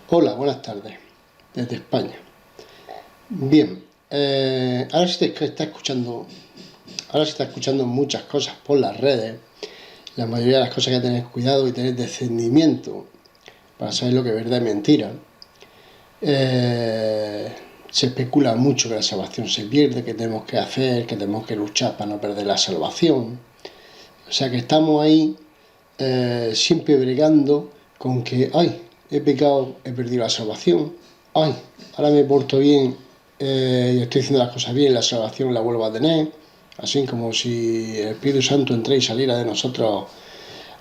Hola, buenas tardes, desde España. Bien, ahora se está escuchando muchas cosas por las redes. La mayoría de las cosas hay que tener cuidado y tener discernimiento para saber lo que es verdad y mentira. Se especula mucho que la salvación se pierde, que tenemos que hacer, que tenemos que luchar para no perder la salvación. O sea que estamos ahí siempre bregando con que, ay, he pecado, he perdido la salvación, ay, ahora me porto bien y estoy haciendo las cosas bien, la salvación la vuelvo a tener, así como si el Espíritu Santo entrara y saliera de nosotros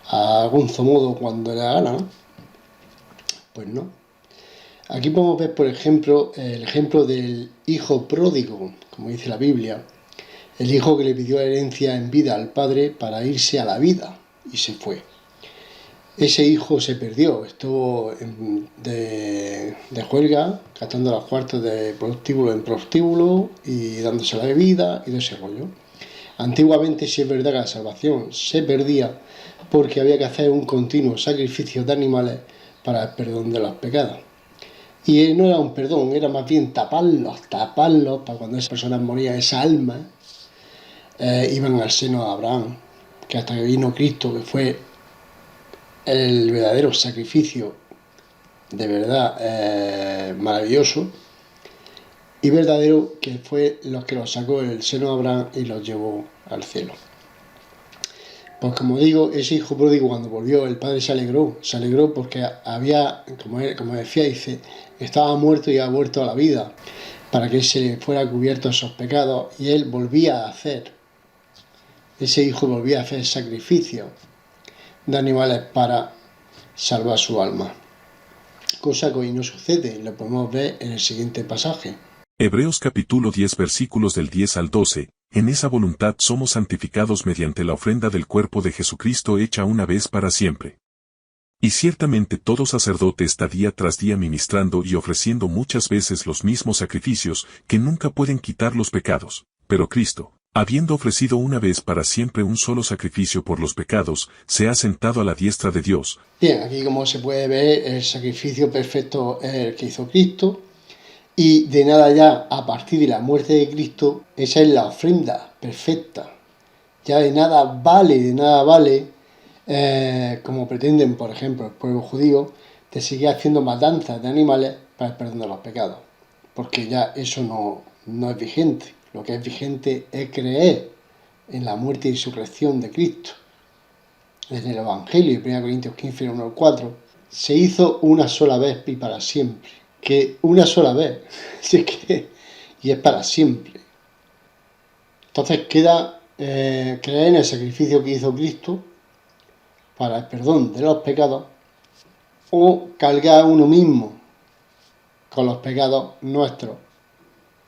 a algún modo cuando le da gana, ¿no? Pues no. Aquí podemos ver, por ejemplo, el ejemplo del hijo pródigo, como dice la Biblia, el hijo que le pidió la herencia en vida al padre para irse a la vida y se fue. Ese hijo se perdió, estuvo de juerga, gastando los cuartos de prostíbulo en prostíbulo y dándose la bebida y de ese rollo. Antiguamente sí es verdad que la salvación se perdía porque había que hacer un continuo sacrificio de animales para el perdón de los pecados. Y no era un perdón, era más bien taparlos, para cuando esas personas morían, esa alma, iban al seno de Abraham, que hasta que vino Cristo, que fue el verdadero sacrificio de verdad maravilloso y verdadero, que fue los que los sacó del seno de Abraham y los llevó al cielo. Pues como digo, ese hijo pródigo cuando volvió, el padre se alegró porque había, como decía, dice, estaba muerto y ha vuelto a la vida, para que se le fuera cubierto esos pecados, y él ese hijo volvía a hacer sacrificio de animales para salvar su alma. Cosa que hoy no sucede, lo podemos ver en el siguiente pasaje. Hebreos capítulo 10 versículos del 10 al 12, en esa voluntad somos santificados mediante la ofrenda del cuerpo de Jesucristo hecha una vez para siempre. Y ciertamente todo sacerdote está día tras día ministrando y ofreciendo muchas veces los mismos sacrificios que nunca pueden quitar los pecados, pero Cristo, habiendo ofrecido una vez para siempre un solo sacrificio por los pecados, se ha sentado a la diestra de Dios. Bien, aquí como se puede ver, el sacrificio perfecto es el que hizo Cristo, y de nada ya, a partir de la muerte de Cristo, esa es la ofrenda perfecta. Ya de nada vale, como pretenden, por ejemplo, el pueblo judío, de seguir haciendo matanzas de animales para el perdón de los pecados. Porque ya eso no es vigente. Lo que es vigente es creer en la muerte y resurrección de Cristo. Desde el Evangelio, 1 Corintios 15, 1 al 4, se hizo una sola vez y para siempre. Que una sola vez, y es para siempre. Entonces queda creer en el sacrificio que hizo Cristo para el perdón de los pecados, o cargar uno mismo con los pecados nuestros,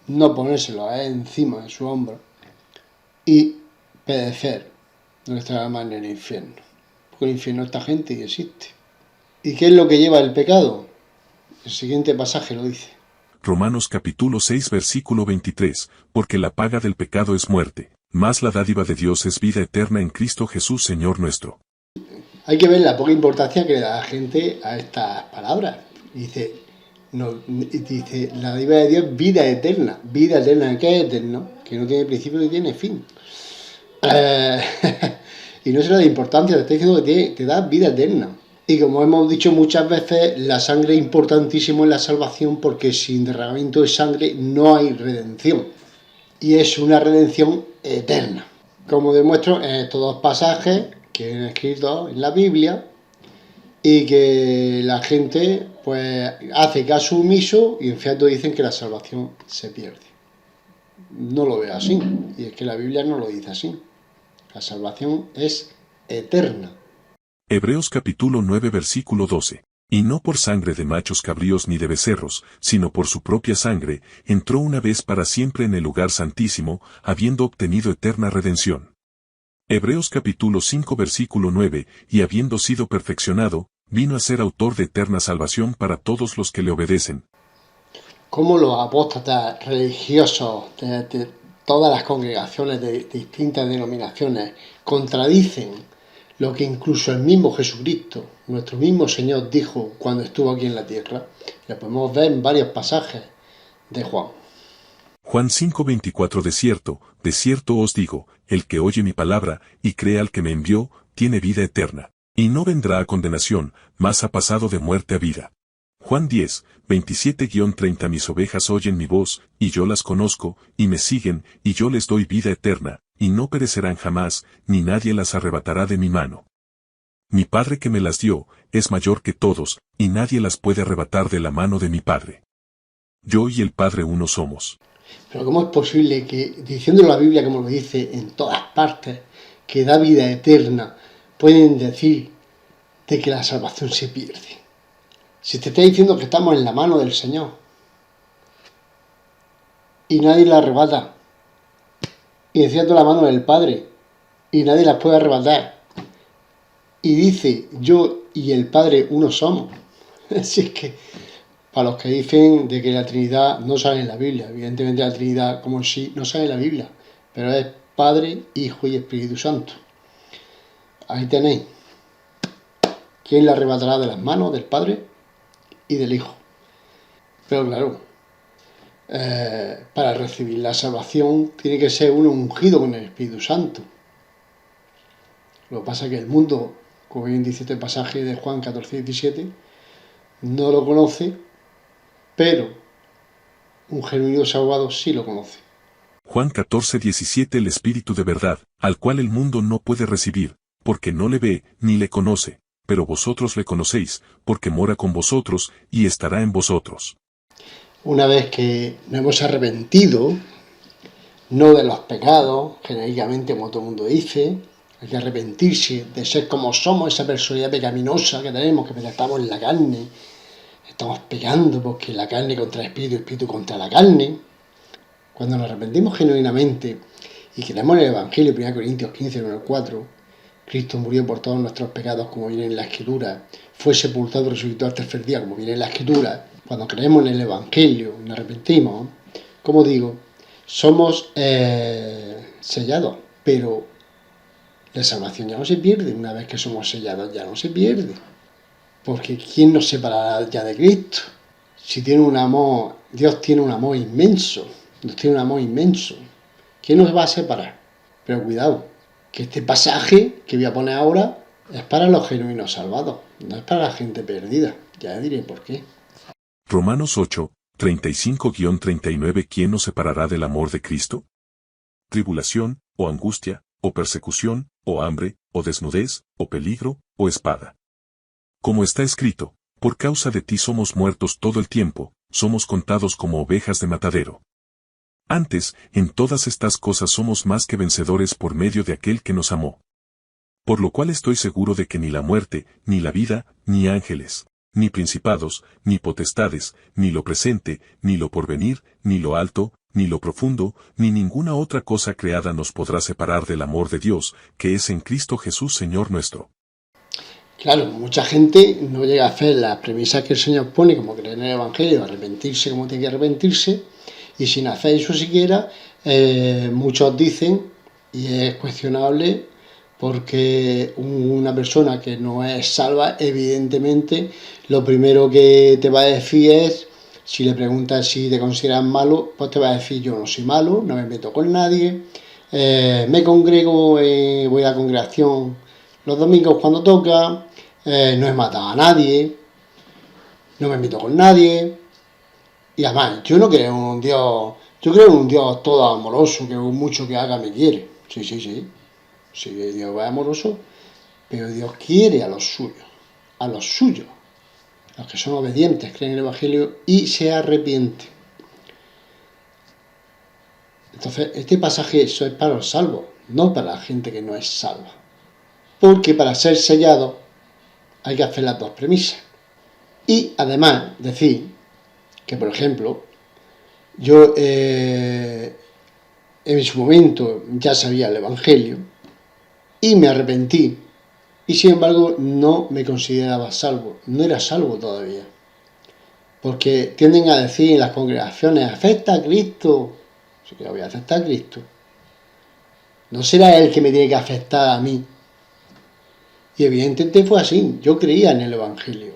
no ponérselos encima de su hombro y perecer nuestra alma en el infierno. Porque el infierno esta gente y existe. ¿Y qué es lo que lleva el pecado? El siguiente pasaje lo dice. Romanos capítulo 6 versículo 23, porque la paga del pecado es muerte, mas la dádiva de Dios es vida eterna en Cristo Jesús Señor nuestro. Hay que ver la poca importancia que le da la gente a estas palabras. Dice, la dádiva de Dios es vida eterna. Vida eterna, ¿qué es eterno? Que no tiene principio ni tiene fin. Y no se le da importancia, te está diciendo que te da vida eterna. Y como hemos dicho muchas veces, la sangre es importantísimo en la salvación, porque sin derramamiento de sangre no hay redención. Y es una redención eterna. Como demuestro en estos dos pasajes que han escrito en la Biblia, y que la gente pues hace caso omiso y en fiat dicen que la salvación se pierde. No lo veo así, y es que la Biblia no lo dice así. La salvación es eterna. Hebreos capítulo 9 versículo 12. Y no por sangre de machos cabríos ni de becerros, sino por su propia sangre, entró una vez para siempre en el lugar santísimo, habiendo obtenido eterna redención. Hebreos capítulo 5 versículo 9, y habiendo sido perfeccionado, vino a ser autor de eterna salvación para todos los que le obedecen. Como los apóstatas religiosos de todas las congregaciones de distintas denominaciones contradicen lo que incluso el mismo Jesucristo, nuestro mismo Señor, dijo cuando estuvo aquí en la tierra. Lo podemos ver en varios pasajes de Juan. Juan 5:24 de cierto os digo, el que oye mi palabra y cree al que me envió, tiene vida eterna, y no vendrá a condenación, mas ha pasado de muerte a vida. Juan 10:27-30 Mis ovejas oyen mi voz, y yo las conozco, y me siguen, y yo les doy vida eterna, y no perecerán jamás, ni nadie las arrebatará de mi mano. Mi Padre que me las dio, es mayor que todos, y nadie las puede arrebatar de la mano de mi Padre. Yo y el Padre uno somos. Pero ¿cómo es posible que, diciendo la Biblia como lo dice en todas partes, que da vida eterna, pueden decir de que la salvación se pierde? Si te está diciendo que estamos en la mano del Señor y nadie la arrebata, y enciendo la mano del Padre y nadie las puede arrebatar, y dice yo y el Padre uno somos. Así es que para los que dicen de que la Trinidad no sale en la Biblia, evidentemente la Trinidad como si no sale en la Biblia, pero es Padre, Hijo y Espíritu Santo. Ahí tenéis. ¿Quién la arrebatará de las manos del Padre y del Hijo? Pero claro, para recibir la salvación tiene que ser uno ungido con el Espíritu Santo. Lo que pasa es que el mundo, como bien dice este pasaje de Juan 14:17, no lo conoce, pero un genuino salvado sí lo conoce. Juan 14:17 El Espíritu de verdad, al cual el mundo no puede recibir, porque no le ve ni le conoce, pero vosotros le conocéis, porque mora con vosotros y estará en vosotros. Una vez que nos hemos arrepentido, no de los pecados, genéricamente como todo el mundo dice, hay que arrepentirse de ser como somos, esa personalidad pecaminosa que tenemos, que estamos en la carne, estamos pecando porque la carne contra el espíritu, el espíritu contra la carne. Cuando nos arrepentimos genuinamente y creemos en el Evangelio, 1 Corintios 15:4, Cristo murió por todos nuestros pecados, como viene en la Escritura, fue sepultado y resucitó al tercer día, como viene en la Escritura. Cuando creemos en el Evangelio y nos arrepentimos, como digo, somos sellados, pero la salvación ya no se pierde. Una vez que somos sellados ya no se pierde, porque ¿quién nos separará ya de Cristo? Si tiene un amor, Dios tiene un amor inmenso, Dios tiene un amor inmenso. ¿Quién nos va a separar? Pero cuidado, que este pasaje que voy a poner ahora es para los genuinos salvados, no es para la gente perdida. Ya diré por qué. Romanos 8:35-39 ¿Quién nos separará del amor de Cristo? Tribulación, o angustia, o persecución, o hambre, o desnudez, o peligro, o espada. Como está escrito, por causa de ti somos muertos todo el tiempo, somos contados como ovejas de matadero. Antes, en todas estas cosas somos más que vencedores por medio de aquel que nos amó. Por lo cual estoy seguro de que ni la muerte, ni la vida, ni ángeles, ni principados, ni potestades, ni lo presente, ni lo porvenir, ni lo alto, ni lo profundo, ni ninguna otra cosa creada nos podrá separar del amor de Dios, que es en Cristo Jesús Señor nuestro. Claro, mucha gente no llega a hacer las premisas que el Señor pone, como creer en el Evangelio, arrepentirse como tiene que arrepentirse, y sin hacer eso siquiera, muchos dicen, y es cuestionable, porque una persona que no es salva, evidentemente, lo primero que te va a decir es, si le preguntas si te consideras malo, pues te va a decir, yo no soy malo, no me meto con nadie, me congrego, voy a la congregación los domingos cuando toca, no he matado a nadie, no me meto con nadie, y además, yo no creo en un Dios, yo creo en un Dios todo amoroso, que mucho que haga me quiere. Sí, Dios es amoroso, pero Dios quiere a los suyos, los que son obedientes, creen en el Evangelio y se arrepienten. Entonces, este pasaje eso es para los salvos, no para la gente que no es salva. Porque para ser sellado hay que hacer las dos premisas. Y además decir que, por ejemplo, yo en su momento ya sabía el Evangelio y me arrepentí y sin embargo no me consideraba salvo, no era salvo todavía. Porque tienden a decir en las congregaciones, acepta a Cristo. Sí que voy a aceptar a Cristo. No será Él que me tiene que afectar a mí. Y evidentemente fue así, yo creía en el Evangelio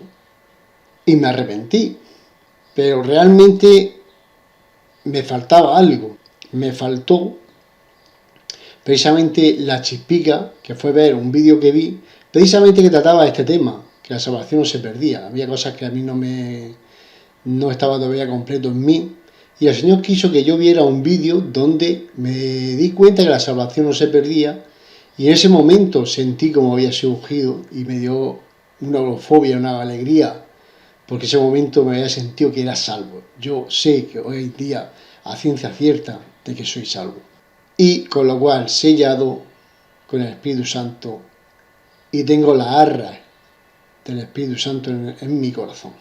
y me arrepentí, pero realmente me faltaba algo, me faltó precisamente la chispica, que fue ver un vídeo que vi, precisamente que trataba de este tema, que la salvación no se perdía, había cosas que a mí no estaba todavía completo en mí, y el Señor quiso que yo viera un vídeo donde me di cuenta que la salvación no se perdía, y en ese momento sentí como había sido ungido, y me dio una eurofobia, una alegría, porque ese momento me había sentido que era salvo. Yo sé que hoy en día, a ciencia cierta, de que soy salvo. Y con lo cual, sellado con el Espíritu Santo, y tengo la arra del Espíritu Santo en mi corazón.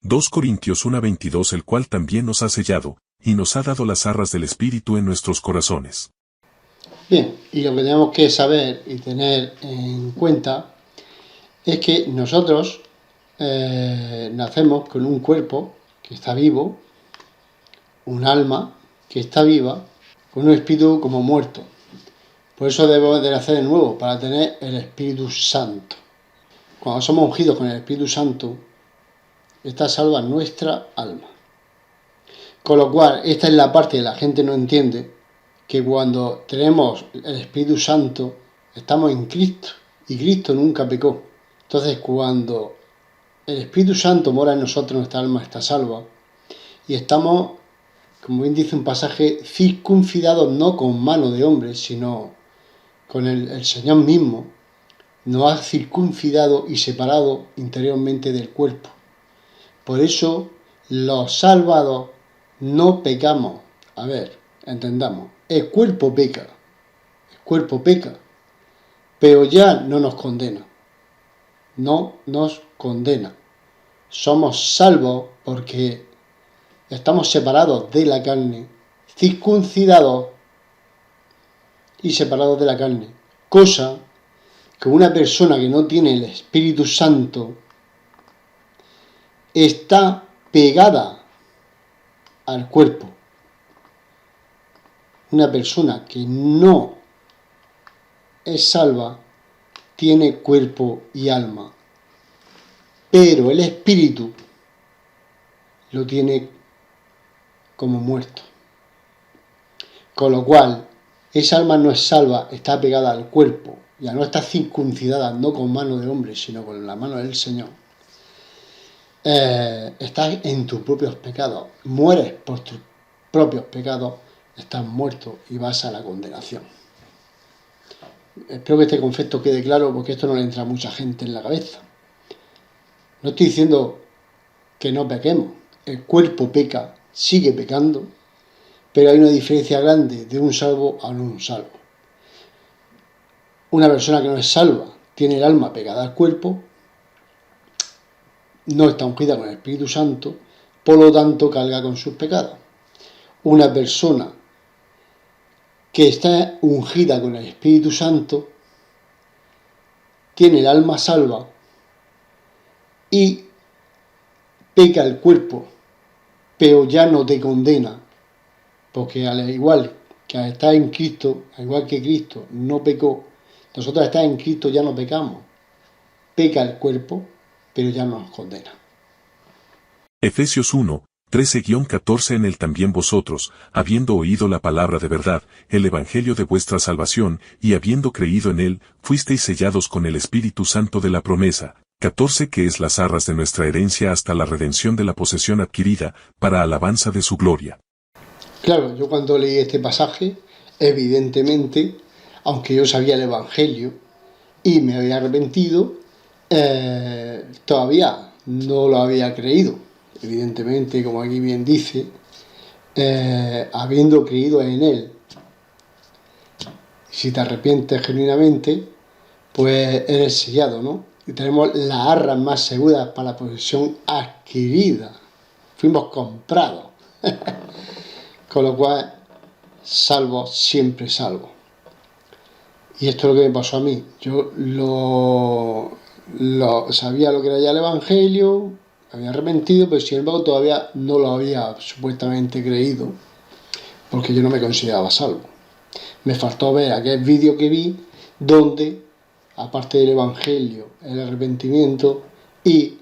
2 Corintios 1:22, el cual también nos ha sellado, y nos ha dado las arras del Espíritu en nuestros corazones. Bien, y lo que tenemos que saber y tener en cuenta es que nosotros nacemos con un cuerpo que está vivo, un alma que está viva, con un espíritu como muerto. Por eso debemos de nacer de nuevo, para tener el Espíritu Santo. Cuando somos ungidos con el Espíritu Santo, está salva nuestra alma. Con lo cual, esta es la parte que la gente no entiende, que cuando tenemos el Espíritu Santo, estamos en Cristo, y Cristo nunca pecó. Entonces, cuando el Espíritu Santo mora en nosotros, nuestra alma está salva, y estamos, como bien dice un pasaje, circuncidados no con mano de hombre, sino con el Señor mismo, nos ha circuncidado y separado interiormente del cuerpo. Por eso, los salvados no pecamos. A ver, entendamos, el cuerpo peca, pero ya no nos condena, Somos salvos porque estamos separados de la carne, circuncidados y separados de la carne, cosa que una persona que no tiene el Espíritu Santo está pegada al cuerpo. Una persona que no es salva tiene cuerpo y alma, pero el espíritu lo tiene como muerto. Con lo cual, esa alma no es salva, está pegada al cuerpo, ya no está circuncidada, no con mano de hombre, sino con la mano del Señor. Estás en tus propios pecados, mueres por tus propios pecados, estás muerto y vas a la condenación. Espero que este concepto quede claro, porque esto no le entra a mucha gente en la cabeza. No estoy diciendo que no pequemos, el cuerpo peca, sigue pecando, pero hay una diferencia grande de un salvo a no un salvo. Una persona que no es salva tiene el alma pegada al cuerpo, no está ungida con el Espíritu Santo, por lo tanto carga con sus pecados. Una persona que está ungida con el Espíritu Santo tiene el alma salva y peca el cuerpo, pero ya no te condena, porque al igual que al estar en Cristo, al igual que Cristo no pecó, nosotros al estar en Cristo ya no pecamos. Peca el cuerpo, pero ya no nos condena. Efesios 1, 13-14, en él también vosotros, habiendo oído la palabra de verdad, el evangelio de vuestra salvación, y habiendo creído en él, fuisteis sellados con el Espíritu Santo de la promesa. 14, que es las arras de nuestra herencia hasta la redención de la posesión adquirida, para alabanza de su gloria. Claro, yo cuando leí este pasaje, evidentemente, aunque yo sabía el evangelio y me había arrepentido, todavía no lo había creído. Evidentemente, como aquí bien dice, habiendo creído en él. Si te arrepientes genuinamente, pues eres sellado, ¿no? Y tenemos las arras más seguras para la posesión adquirida. Fuimos comprados. Con lo cual, salvo, siempre salvo. Y esto es lo que me pasó a mí. Yo sabía lo que era ya el Evangelio, me había arrepentido, pero sin embargo todavía no lo había supuestamente creído, porque yo no me consideraba salvo. Me faltó ver aquel vídeo que vi donde aparte del Evangelio, el arrepentimiento y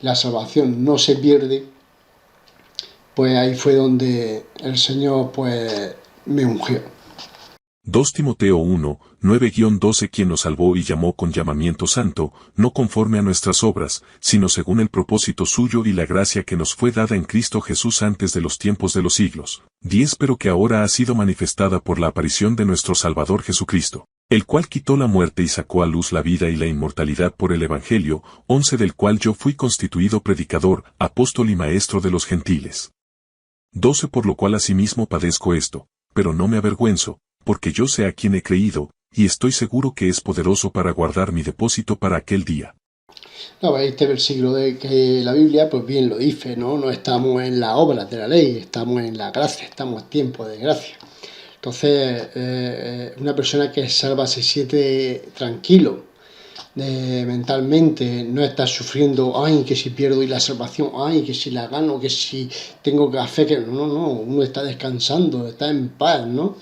la salvación no se pierde, pues ahí fue donde el Señor pues me ungió. 2 Timoteo 1, 9-12 quien nos salvó y llamó con llamamiento santo, no conforme a nuestras obras, sino según el propósito suyo y la gracia que nos fue dada en Cristo Jesús antes de los tiempos de los siglos. 10 pero que ahora ha sido manifestada por la aparición de nuestro Salvador Jesucristo, el cual quitó la muerte y sacó a luz la vida y la inmortalidad por el Evangelio, 11 del cual yo fui constituido predicador, apóstol y maestro de los gentiles. 12 por lo cual asimismo padezco esto, pero no me avergüenzo, porque yo sé a quien he creído, y estoy seguro que es poderoso para guardar mi depósito para aquel día. No, este versículo de que la Biblia, pues bien lo dice, ¿no? No estamos en las obras de la ley, estamos en la gracia, estamos en tiempo de gracia. Entonces, una persona que es salva se siente tranquilo mentalmente, no está sufriendo, ay, que si pierdo y la salvación, ay, que si la gano, que si tengo café, que no, uno está descansando, está en paz, ¿no?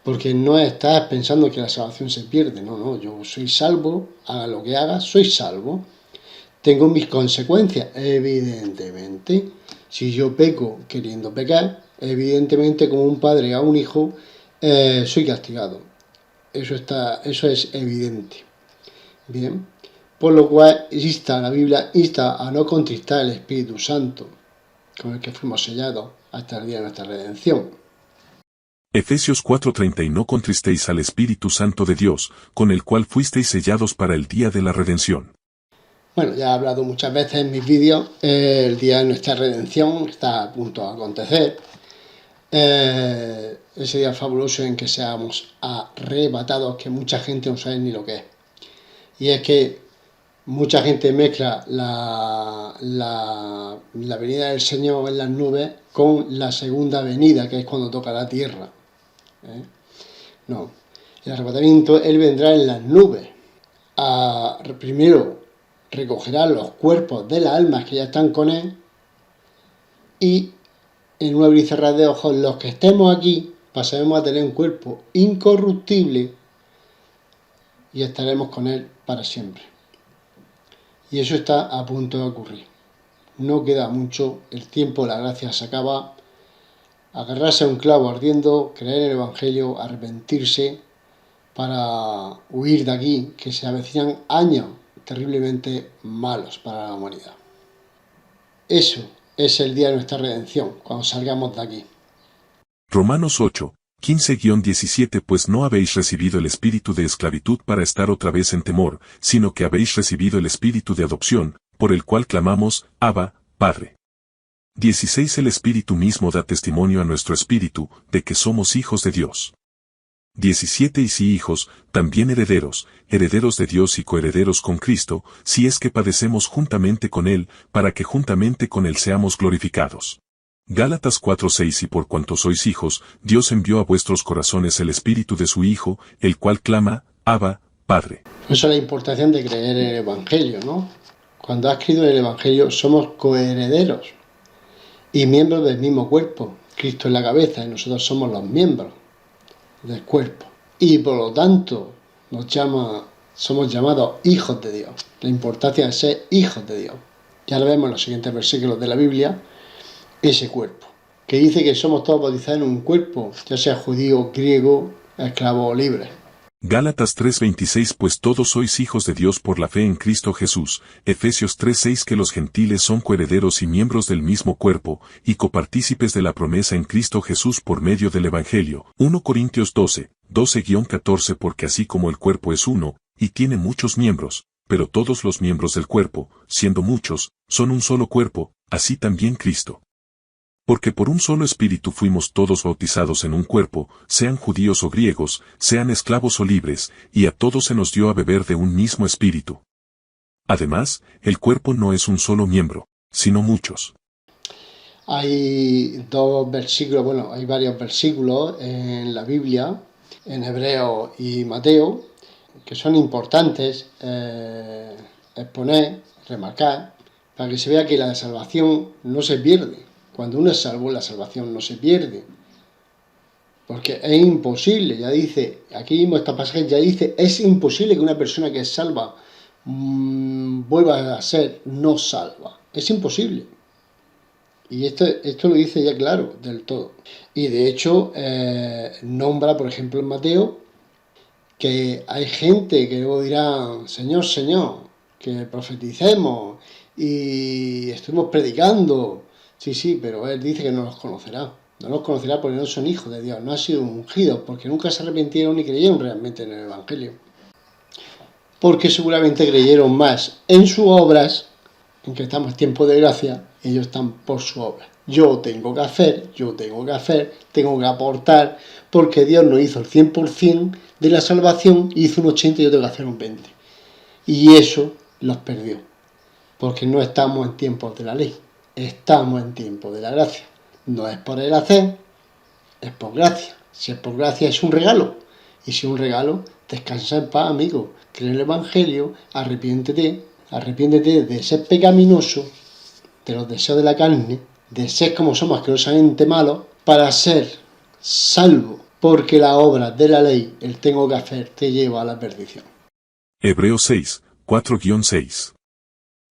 Porque no estás pensando que la salvación se pierde, no, yo soy salvo, haga lo que haga, soy salvo. Tengo mis consecuencias, evidentemente. Si yo peco queriendo pecar, evidentemente como un padre a un hijo, soy castigado. Eso es evidente. Bien. Por lo cual la Biblia insta a no contristar el Espíritu Santo, con el que fuimos sellados hasta el día de nuestra redención. Efesios 4:30 y no contristéis al Espíritu Santo de Dios, con el cual fuisteis sellados para el día de la redención. Bueno, ya he hablado muchas veces en mis vídeos, el día de nuestra redención está a punto de acontecer. Ese día fabuloso en que seamos arrebatados, que mucha gente no sabe ni lo que es. Y es que mucha gente mezcla la venida del Señor en las nubes con la segunda venida, que es cuando toca la tierra. No, el arrebatamiento, Él vendrá en las nubes. Primero recogerá los cuerpos de las almas que ya están con Él y en un abrir y cerrar de ojos los que estemos aquí pasaremos a tener un cuerpo incorruptible y estaremos con Él para siempre. Y eso está a punto de ocurrir. No queda mucho, el tiempo de la gracia se acaba. Agarrarse a un clavo ardiendo, creer en el Evangelio, arrepentirse para huir de aquí, que se avecinan años terriblemente malos para la humanidad. Eso es el día de nuestra redención, cuando salgamos de aquí. Romanos 8, 15-17 Pues no habéis recibido el espíritu de esclavitud para estar otra vez en temor, sino que habéis recibido el espíritu de adopción, por el cual clamamos, Abba, Padre. 16 El espíritu mismo da testimonio a nuestro espíritu, de que somos hijos de Dios. 17 Y si hijos, también herederos, herederos de Dios y coherederos con Cristo, si es que padecemos juntamente con Él, para que juntamente con Él seamos glorificados. Gálatas 4:6 Y por cuanto sois hijos, Dios envió a vuestros corazones el espíritu de su Hijo, el cual clama, Abba, Padre. Eso es la importancia de creer en el Evangelio, ¿no? Cuando has creído en el Evangelio somos coherederos y miembros del mismo cuerpo. Cristo es la cabeza y nosotros somos los miembros del cuerpo. Y por lo tanto somos llamados hijos de Dios. La importancia de ser hijos de Dios. Ya lo vemos en los siguientes versículos de la Biblia, ese cuerpo, que dice que somos todos bautizados en un cuerpo, ya sea judío, griego, esclavo o libre. Gálatas 3:26 Pues todos sois hijos de Dios por la fe en Cristo Jesús. Efesios 3:6 Que los gentiles son coherederos y miembros del mismo cuerpo, y copartícipes de la promesa en Cristo Jesús por medio del Evangelio. 1 Corintios 12, 12-14 Porque así como el cuerpo es uno, y tiene muchos miembros, pero todos los miembros del cuerpo, siendo muchos, son un solo cuerpo, así también Cristo. Porque por un solo espíritu fuimos todos bautizados en un cuerpo, sean judíos o griegos, sean esclavos o libres, y a todos se nos dio a beber de un mismo espíritu. Además, el cuerpo no es un solo miembro, sino muchos. Hay hay varios versículos en la Biblia, en Hebreo y Mateo, que son importantes exponer, remarcar, para que se vea que la salvación no se pierde. Cuando uno es salvo, la salvación no se pierde. Porque es imposible, ya dice, aquí mismo esta pasaje ya dice, es imposible que una persona que es salva vuelva a ser no salva. Es imposible. Y esto lo dice ya claro, del todo. Y de hecho, nombra, por ejemplo, en Mateo, que hay gente que luego dirá, Señor, Señor, que profeticemos y estuvimos predicando. Sí, sí, pero Él dice que no los conocerá. No los conocerá porque no son hijos de Dios, no han sido ungidos, porque nunca se arrepintieron ni creyeron realmente en el Evangelio. Porque seguramente creyeron más en sus obras, en que estamos en tiempo de gracia, ellos están por su obra. Yo tengo que aportar, porque Dios no hizo el 100% de la salvación, hizo un 80% y yo tengo que hacer un 20%. Y eso los perdió, porque no estamos en tiempos de la ley, estamos en tiempos de la gracia. No es por el hacer, es por gracia. Si es por gracia es un regalo, y si es un regalo, descansa en paz, amigo. Cree en el Evangelio, arrepiéntete de ser pecaminoso, de los deseos de la carne, de ser como somos asquerosamente malos, para ser salvo, porque la obra de la ley, el tengo que hacer, te lleva a la perdición. Hebreos 6, 4-6.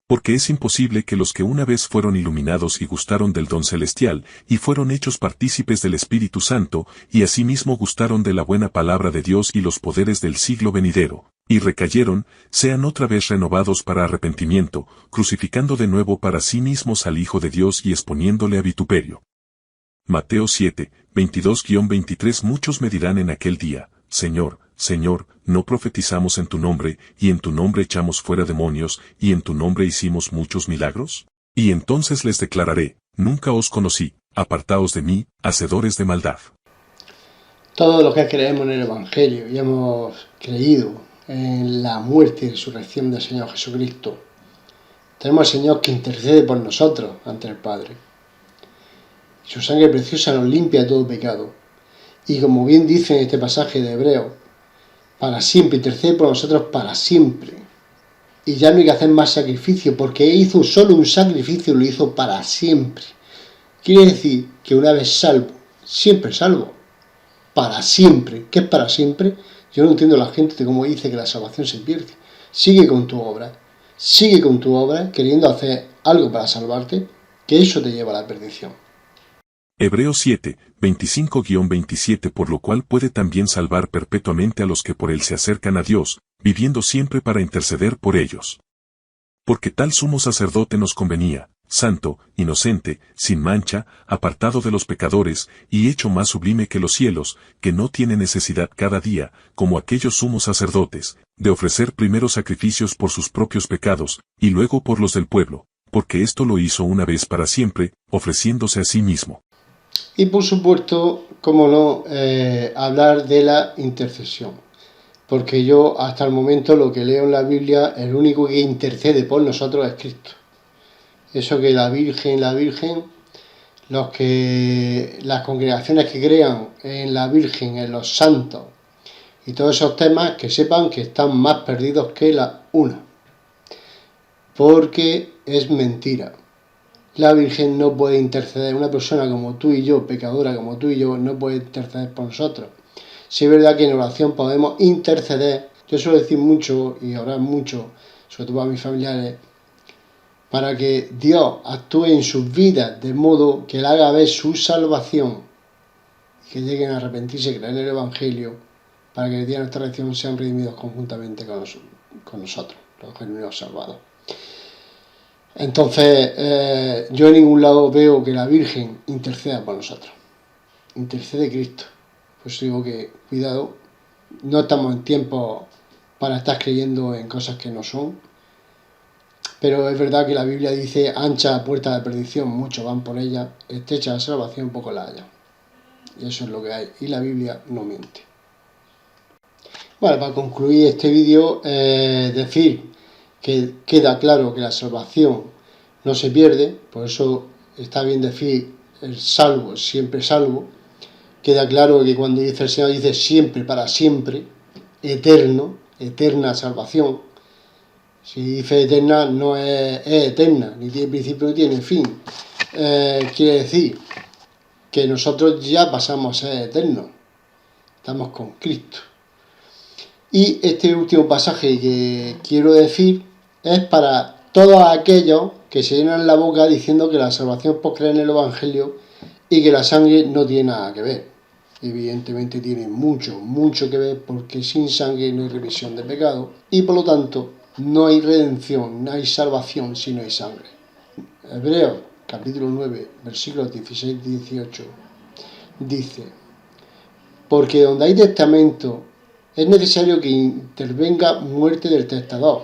Porque es imposible que los que una vez fueron iluminados y gustaron del don celestial, y fueron hechos partícipes del Espíritu Santo, y asimismo gustaron de la buena palabra de Dios y los poderes del siglo venidero, y recayeron, sean otra vez renovados para arrepentimiento, crucificando de nuevo para sí mismos al Hijo de Dios y exponiéndole a vituperio. Mateo 7, 22-23. Muchos me dirán en aquel día, Señor, Señor, ¿no profetizamos en tu nombre, y en tu nombre echamos fuera demonios, y en tu nombre hicimos muchos milagros? Y entonces les declararé, nunca os conocí, apartaos de mí, hacedores de maldad. Todos los que creemos en el Evangelio y hemos creído en la muerte y resurrección del Señor Jesucristo, tenemos al Señor que intercede por nosotros ante el Padre. Su sangre preciosa nos limpia de todo pecado. Y como bien dice en este pasaje de Hebreos, para siempre, intercede por nosotros para siempre. Y ya no hay que hacer más sacrificio, porque hizo solo un sacrificio, lo hizo para siempre. Quiere decir que una vez salvo, siempre salvo. Para siempre. ¿Qué es para siempre? Yo no entiendo a la gente de cómo dice que la salvación se pierde. Sigue con tu obra. Sigue con tu obra queriendo hacer algo para salvarte, que eso te lleva a la perdición. Hebreos 7, 25-27. Por lo cual puede también salvar perpetuamente a los que por él se acercan a Dios, viviendo siempre para interceder por ellos. Porque tal sumo sacerdote nos convenía, santo, inocente, sin mancha, apartado de los pecadores, y hecho más sublime que los cielos, que no tiene necesidad cada día, como aquellos sumos sacerdotes, de ofrecer primero sacrificios por sus propios pecados, y luego por los del pueblo, porque esto lo hizo una vez para siempre, ofreciéndose a sí mismo. Y por supuesto, cómo no, hablar de la intercesión. Porque yo hasta el momento lo que leo en la Biblia, el único que intercede por nosotros es Cristo. Eso que la Virgen, las congregaciones que crean en la Virgen, en los santos y todos esos temas, que sepan que están más perdidos que la una. Porque es mentira. La Virgen no puede interceder. Una persona como tú y yo, pecadora como tú y yo, no puede interceder por nosotros. Sí es verdad que en oración podemos interceder. Yo suelo decir mucho y orar mucho, sobre todo a mis familiares, para que Dios actúe en sus vidas de modo que le haga ver su salvación y que lleguen a arrepentirse y creer en el Evangelio, para que el día de nuestra redención sean redimidos conjuntamente con nosotros, los genuinos salvados. Entonces, yo en ningún lado veo que la Virgen interceda por nosotros. Intercede Cristo. Pues digo que, cuidado, no estamos en tiempo para estar creyendo en cosas que no son. Pero es verdad que la Biblia dice, ancha puerta de perdición, muchos van por ella, estrecha la salvación, poco la hallan. Y eso es lo que hay. Y la Biblia no miente. Bueno, para concluir este vídeo, decir que queda claro que la salvación no se pierde, por eso está bien decir el salvo, siempre salvo. Queda claro que cuando dice el Señor, dice siempre, para siempre, eterno, eterna salvación. Si dice eterna, no es eterna, ni tiene principio ni tiene fin. Quiere decir que nosotros ya pasamos a ser eternos. estamos con Cristo. Y este último pasaje que quiero decir es para todos aquellos que se llenan la boca diciendo que la salvación es por creer en el Evangelio y que la sangre no tiene nada que ver. Evidentemente tiene mucho, mucho que ver, porque sin sangre no hay remisión de pecado y por lo tanto no hay redención, no hay salvación si no hay sangre. Hebreos capítulo 9, versículos 16 y 18 dice: porque donde hay testamento es necesario que intervenga muerte del testador,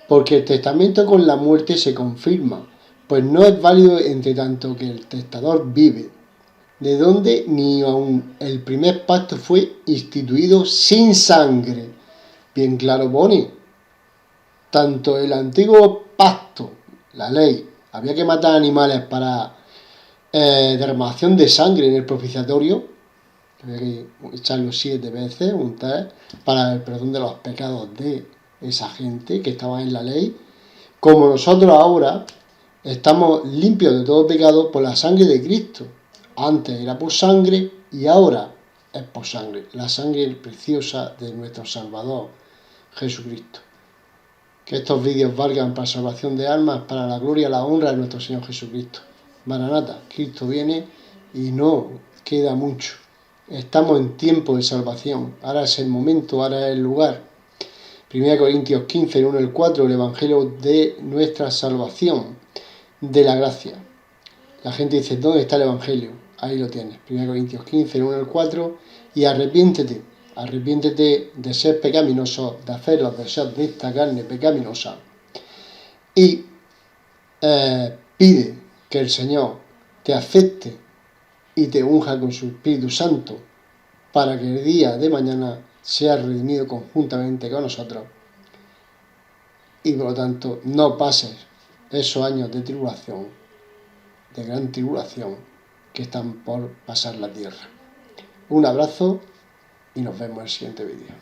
porque el testamento con la muerte se confirma, pues no es válido entre tanto que el testador vive, de donde ni aun el primer pacto fue instituido sin sangre. Bien claro pone, tanto el antiguo pacto, la ley, había que matar animales para derramación de sangre en el propiciatorio, había que echarlo 7 veces, untar, para el perdón de los pecados de esa gente que estaba en la ley, como nosotros ahora estamos limpios de todo pecado por la sangre de Cristo. Antes era por sangre y ahora es por sangre, la sangre preciosa de nuestro Salvador Jesucristo. Que estos vídeos valgan para salvación de almas, para la gloria y la honra de nuestro Señor Jesucristo. Maranata, Cristo viene y no queda mucho. Estamos en tiempo de salvación. Ahora es el momento, ahora es el lugar. 1 Corintios 15, 1 al 4, el Evangelio de nuestra salvación, de la gracia. La gente dice, ¿dónde está el Evangelio? Ahí lo tienes. 1 Corintios 15, 1 al 4. Y arrepiéntete. Arrepiéntete de ser pecaminoso, de hacer los deseos de esta carne pecaminosa. Y pide que el Señor te acepte y te unja con su Espíritu Santo para que el día de mañana sea redimido conjuntamente con nosotros y por lo tanto no pases esos años de tribulación, de gran tribulación que están por pasar la tierra. Un abrazo y nos vemos en el siguiente vídeo.